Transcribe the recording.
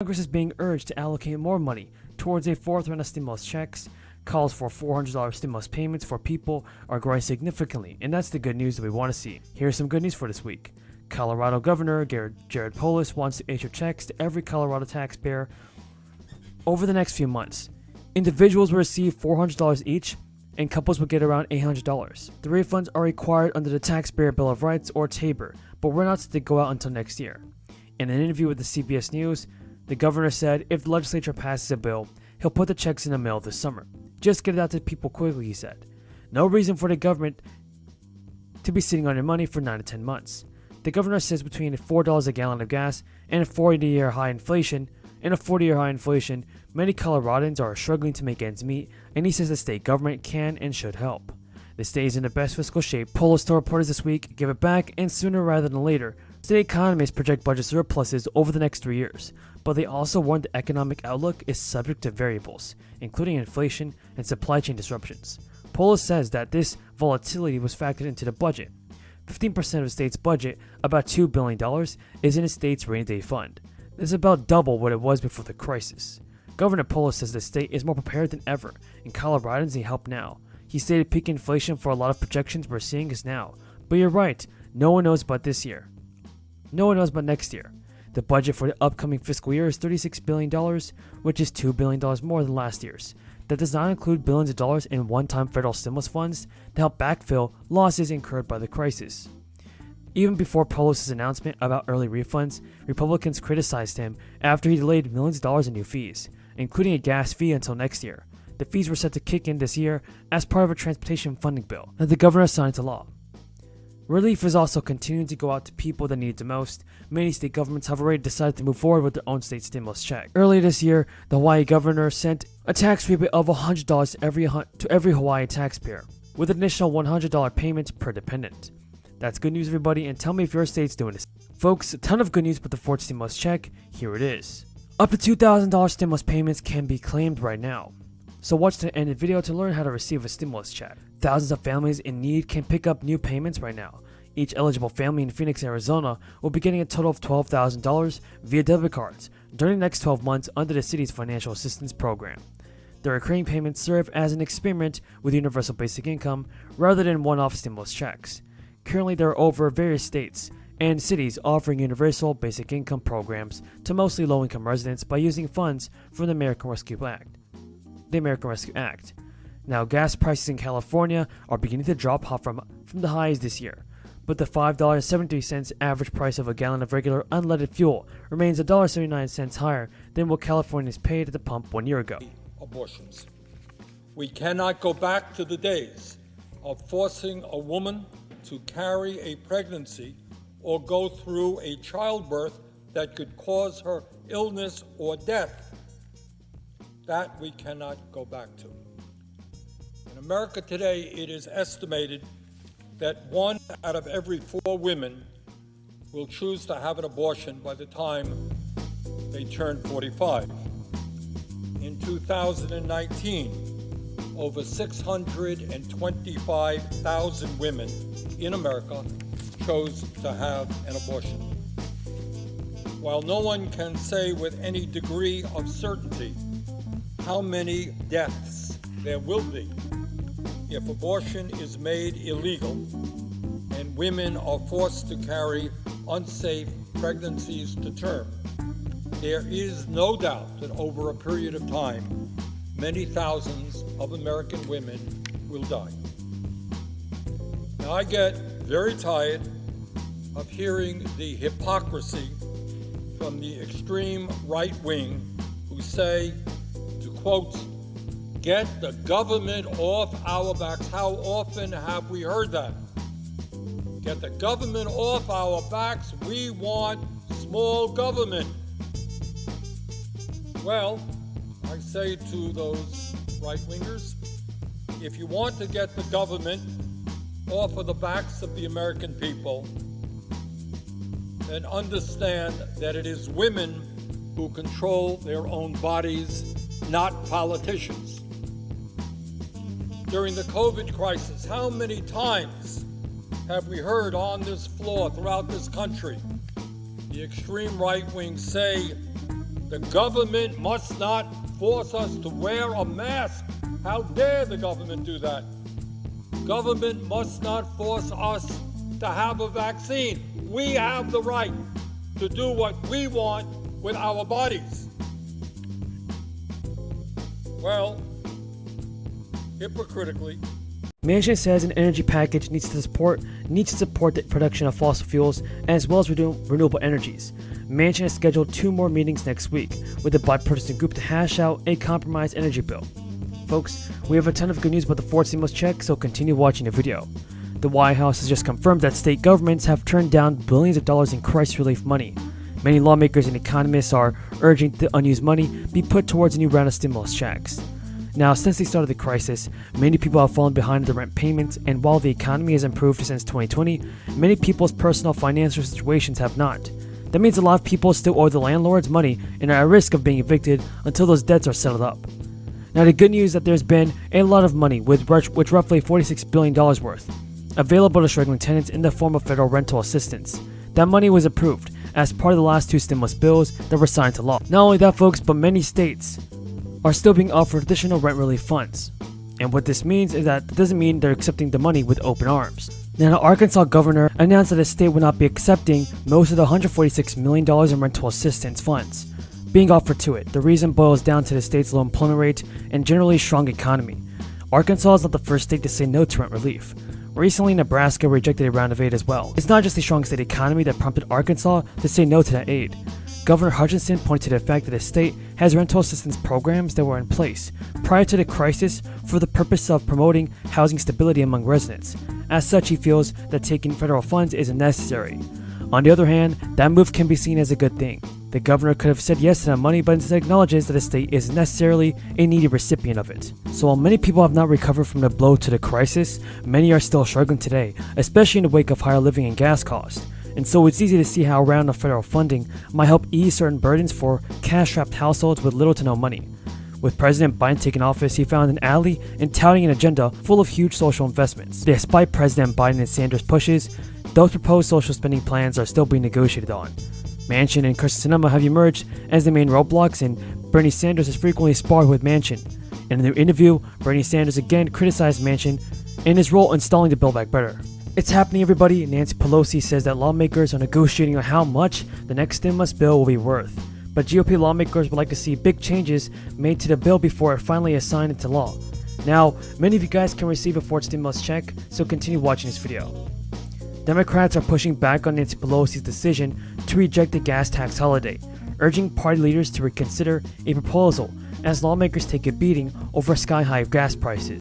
Congress is being urged to allocate more money towards a fourth round of stimulus checks. Calls for $400 stimulus payments for people are growing significantly, and that's the good news that we want to see. Here's some good news for this week. Colorado Governor Jared Polis wants to issue checks to every Colorado taxpayer over the next few months. Individuals will receive $400 each, and couples will get around $800. The refunds are required under the Taxpayer Bill of Rights, or TABOR, but we're not set to go out until next year. In an interview with the CBS News, the governor said if the legislature passes a bill, he'll put the checks in the mail this summer. Just get it out to people quickly, he said. No reason for the government to be sitting on your money for 9 to 10 months. The governor says between $4 a gallon of gas and a 40-year high inflation, many Coloradans are struggling to make ends meet, and he says the state government can and should help. The state is in the best fiscal shape. Polis told reporters this week, give it back, and sooner rather than later. State economists project budget surpluses over the next 3 years, but they also warn the economic outlook is subject to variables, including inflation and supply chain disruptions. Polis says that this volatility was factored into the budget. 15% of the state's budget, about $2 billion, is in the state's rainy day fund. This is about double what it was before the crisis. Governor Polis says the state is more prepared than ever, and Coloradans need help now. He stated peak inflation for a lot of projections we're seeing is now. But you're right, no one knows about this year. No one knows about next year. The budget for the upcoming fiscal year is $36 billion, which is $2 billion more than last year's. That does not include billions of dollars in one-time federal stimulus funds to help backfill losses incurred by the crisis. Even before Polis' announcement about early refunds, Republicans criticized him after he delayed millions of dollars in new fees, including a gas fee until next year. The fees were set to kick in this year as part of a transportation funding bill that the governor signed into law. Relief is also continuing to go out to people that need it the most. Many state governments have already decided to move forward with their own state stimulus check. Earlier this year, the Hawaii governor sent a tax rebate of $100 to every Hawaii taxpayer, with an additional $100 payment per dependent. That's good news, everybody, and tell me if your state's doing this. Folks, a ton of good news with the fourth stimulus check. Here it is. Up to $2,000 stimulus payments can be claimed right now. So watch the end of the video to learn how to receive a stimulus check. Thousands of families in need can pick up new payments right now. Each eligible family in Phoenix, Arizona will be getting a total of $12,000 via debit cards during the next 12 months under the city's financial assistance program. The recurring payments serve as an experiment with universal basic income rather than one-off stimulus checks. Currently, there are over various states and cities offering universal basic income programs to mostly low-income residents by using funds from the American Rescue Act. Now, gas prices in California are beginning to drop off from the highs this year, but the $5.73 average price of a gallon of regular unleaded fuel remains $1.79 higher than what Californians paid at the pump 1 year ago. Abortions. We cannot go back to the days of forcing a woman to carry a pregnancy or go through a childbirth that could cause her illness or death. That we cannot go back to. In America today, it is estimated that 1 out of every 4 women will choose to have an abortion by the time they turn 45. In 2019, over 625,000 women in America chose to have an abortion. While no one can say with any degree of certainty how many deaths there will be if abortion is made illegal and women are forced to carry unsafe pregnancies to term, there is no doubt that over a period of time, many thousands of American women will die. Now, I get very tired of hearing the hypocrisy from the extreme right wing who say, to quote, "Get the government off our backs." How often have we heard that? Get the government off our backs. We want small government. Well, I say to those right-wingers, if you want to get the government off of the backs of the American people, then understand that it is women who control their own bodies, not politicians. During the COVID crisis, how many times have we heard on this floor throughout this country the extreme right wing say The government must not force us to wear a mask. How dare the government do that? Government must not force us to have a vaccine. We have the right to do what we want with our bodies. Well, hypocritically, Manchin says an energy package needs to support the production of fossil fuels as well as renewable energies. Manchin has scheduled 2 more meetings next week with the bipartisan group to hash out a compromise energy bill. Folks, we have a ton of good news about the fourth stimulus check, so continue watching the video. The White House has just confirmed that state governments have turned down billions of dollars in crisis relief money. Many lawmakers and economists are urging the unused money be put towards a new round of stimulus checks. Now, since the start of the crisis, many people have fallen behind their rent payments, and while the economy has improved since 2020, many people's personal financial situations have not. That means a lot of people still owe the landlords money and are at risk of being evicted until those debts are settled up. Now, the good news is that there's been a lot of money, with roughly $46 billion worth, available to struggling tenants in the form of federal rental assistance. That money was approved as part of the last 2 stimulus bills that were signed to law. Not only that, folks, but many states are still being offered additional rent relief funds. And what this means is that it doesn't mean they're accepting the money with open arms. Now, the Arkansas governor announced that the state would not be accepting most of the $146 million in rental assistance funds being offered to it. The reason boils down to the state's low employment rate and generally strong economy. Arkansas is not the first state to say no to rent relief. Recently, Nebraska rejected a round of aid as well. It's not just the strong state economy that prompted Arkansas to say no to that aid. Governor Hutchinson pointed to the fact that the state has rental assistance programs that were in place prior to the crisis for the purpose of promoting housing stability among residents. As such, he feels that taking federal funds isn't necessary. On the other hand, that move can be seen as a good thing. The governor could have said yes to that money, but instead acknowledges that the state isn't necessarily a needy recipient of it. So while many people have not recovered from the blow to the crisis, many are still struggling today, especially in the wake of higher living and gas costs. And so it's easy to see how a round of federal funding might help ease certain burdens for cash-strapped households with little to no money. With President Biden taking office, he found an ally in touting an agenda full of huge social investments. Despite President Biden and Sanders' pushes, those proposed social spending plans are still being negotiated on. Manchin and Kyrsten Sinema have emerged as the main roadblocks, and Bernie Sanders has frequently sparred with Manchin. In their interview, Bernie Sanders again criticized Manchin and his role in stalling the Build Back Better. It's happening, everybody. Nancy Pelosi says that lawmakers are negotiating on how much the next stimulus bill will be worth. But GOP lawmakers would like to see big changes made to the bill before it finally is signed into law. Now, many of you guys can receive a fourth stimulus check, so continue watching this video. Democrats are pushing back on Nancy Pelosi's decision to reject the gas tax holiday, urging party leaders to reconsider a proposal as lawmakers take a beating over sky-high gas prices.